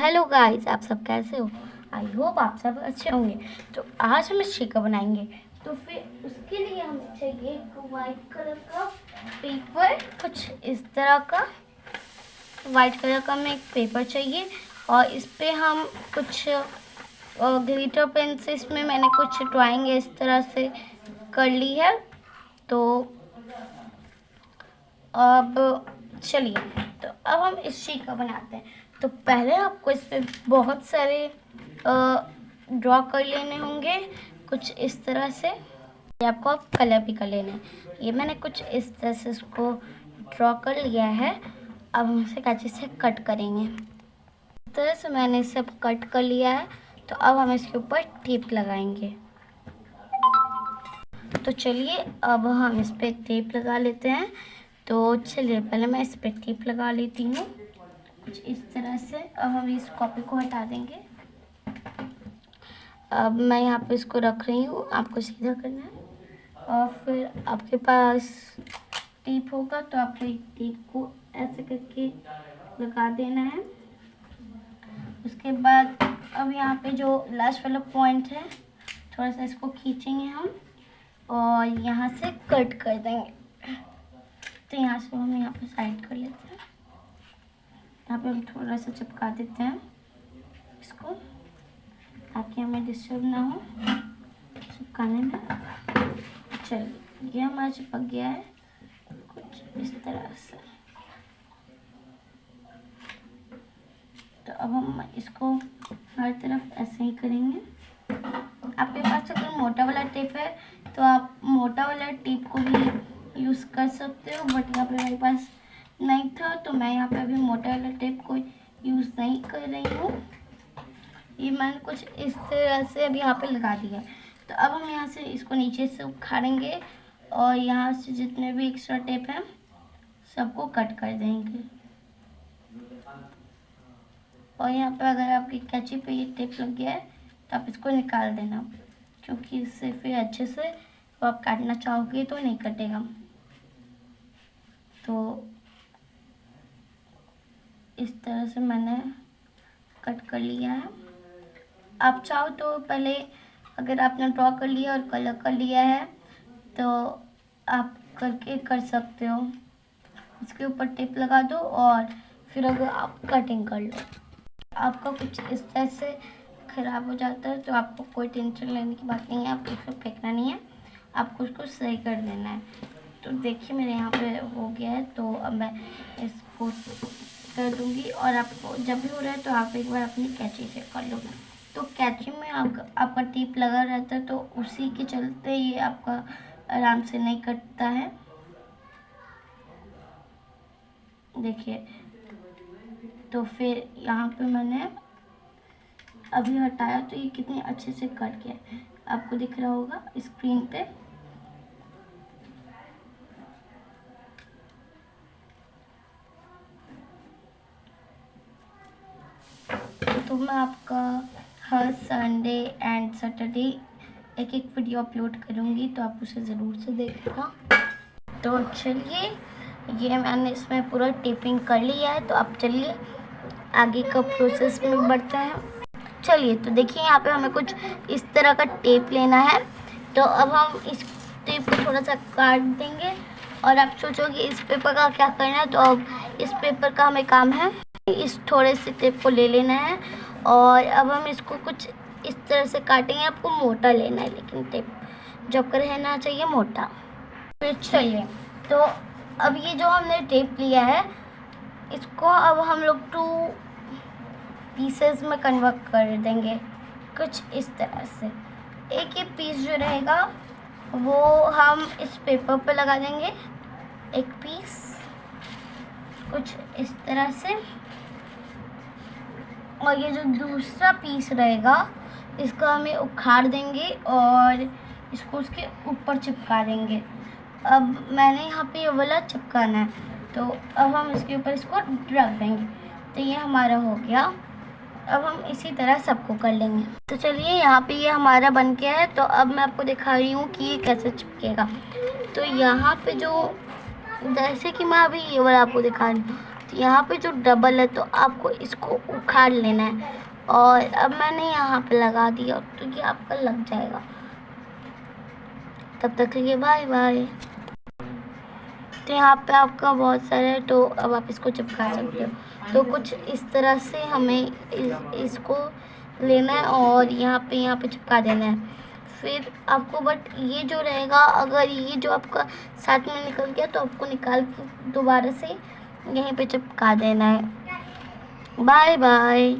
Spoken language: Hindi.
हेलो गाइस, आप सब कैसे हो? आई होप आप सब अच्छे होंगे। तो आज हम स्टिकर बनाएंगे। तो फिर उसके लिए हमें चाहिए एक वाइट कलर का पेपर, कुछ इस तरह का वाइट कलर का हमें एक पेपर चाहिए। और इस पे हम कुछ ग्लिटर पेन से इसमें मैंने कुछ ड्राइंग इस तरह से कर ली है। तो अब चलिए, तो अब हम इस स्टिकर बनाते हैं। तो पहले आपको इस पे बहुत सारे ड्रॉ कर लेने होंगे, कुछ इस तरह से। ये आपको अब कलर भी कर लेना है। ये मैंने कुछ इस तरह से इसको ड्रॉ कर लिया है। अब हम इसे कैंची से कट करेंगे। इस तरह से मैंने इसे अब कट कर लिया है। तो अब हम इसके ऊपर टेप लगाएंगे। तो चलिए, अब हम इस पर टेप लगा लेते हैं। तो चलिए, पहले मैं इस पर टेप लगा लेती हूँ कुछ इस तरह से। अब हम इस कॉपी को हटा देंगे। अब मैं यहाँ पे इसको रख रही हूँ, आपको सीधा करना है। और फिर आपके पास टेप होगा तो आपको एक टेप को ऐसे करके लगा देना है। उसके बाद अब यहाँ पे जो लास्ट वाला पॉइंट है, थोड़ा सा इसको खींचेंगे हम और यहाँ से कट कर देंगे। तो यहाँ से हम यहाँ पे साइड कर लेते हैं। यहाँ पे हम थोड़ा सा चिपका देते हैं इसको, ताकि हमें डिस्टर्ब ना हो चिपकाने में। चलिए, ये हमारा चिपक गया है कुछ इस तरह से। तो अब हम इसको हर तरफ ऐसे ही करेंगे। आपके पास अगर मोटा वाला टेप है तो आप मोटा वाला टेप को भी यूज़ कर सकते हो, बट यहाँ पे मेरे पास नहीं था तो मैं यहाँ पे अभी मोटा वाला टेप को यूज़ नहीं कर रही हूँ। ये मैंने कुछ इस तरह से अभी यहाँ पे लगा दिया है। तो अब हम यहाँ से इसको नीचे से उखाड़ेंगे और यहाँ से जितने भी एक्स्ट्रा टेप हैं सबको कट कर देंगे। और यहाँ पे अगर आपकी कैंची पे ये टेप लग गया है तो आप इसको निकाल देना, क्योंकि इससे फिर अच्छे से तो आप काटना चाहोगे तो नहीं कटेगा। तो इस तरह से मैंने कट कर लिया है। आप चाहो तो पहले, अगर आपने ड्रॉ कर लिया और कलर कर लिया है तो आप करके कर सकते हो। इसके ऊपर टेप लगा दो और फिर अगर आप कटिंग कर लो। आपका कुछ इस तरह से ख़राब हो जाता है तो आपको कोई टेंशन लेने की बात नहीं है, आपको इसको फेंकना नहीं है, आपको उसको सही कर देना है। तो देखिए, मेरे यहाँ पे हो गया है। तो अब मैं इसको कर दूँगी और आपको जब भी हो रहा है तो आप एक बार अपनी कैंची से कर लो। तो कैंची में आपका टेप लगा रहता है तो उसी के चलते ये आपका आराम से नहीं कटता है। देखिए, तो फिर यहाँ पे मैंने अभी हटाया तो ये कितने अच्छे से कट गया, आपको दिख रहा होगा स्क्रीन पे। तो मैं आपका हर संडे एंड सैटरडे एक एक वीडियो अपलोड करूँगी, तो आप उसे ज़रूर से देखिएगा। तो चलिए, ये मैंने इसमें पूरा टेपिंग कर लिया है। तो अब चलिए आगे का प्रोसेस में बढ़ते हैं। चलिए, तो देखिए, यहाँ पे हमें कुछ इस तरह का टेप लेना है। तो अब हम इस टेप को थोड़ा सा काट देंगे और आप सोचोगे इस पेपर का क्या करना है। तो अब इस पेपर का हमें काम है, इस थोड़े से टेप को ले लेना है और अब हम इसको कुछ इस तरह से काटेंगे। आपको मोटा लेना है, लेकिन टेप जब का रहना चाहिए मोटा। फिर चलिए, तो अब ये जो हमने टेप लिया है इसको अब हम लोग 2 पीसेस में कन्वर्ट कर देंगे कुछ इस तरह से। एक ये पीस जो रहेगा वो हम इस पेपर पे लगा देंगे, एक पीस कुछ इस तरह से। और ये जो दूसरा पीस रहेगा इसको हमें उखाड़ देंगे और इसको उसके ऊपर चिपका देंगे। अब मैंने यहाँ पे ये वाला चिपकाना है, तो अब हम इसके ऊपर इसको रख देंगे। तो ये हमारा हो गया। अब हम इसी तरह सबको कर लेंगे। तो चलिए, यहाँ पे ये हमारा बन गया है। तो अब मैं आपको दिखा रही हूँ कि ये कैसे चिपकेगा। तो यहाँ पे जो, जैसे कि मैं अभी ये वाला आपको दिखा रही हूँ, तो यहाँ पे जो डबल है तो आपको इसको उखाड़ लेना है, और अब मैंने यहाँ पे लगा दिया तो ये आपका लग जाएगा। तब तक के लिए बाय बाय। तो यहाँ पे आपका बहुत सारा है, तो अब आप इसको चिपका सकते हो। तो कुछ इस तरह से हमें इसको लेना है और यहाँ पे चिपका देना है। फिर आपको बट ये जो रहेगा, अगर ये जो आपका साथ में निकल गया तो आपको निकाल के दोबारा से यहीं पे चिपका देना है। Bye bye.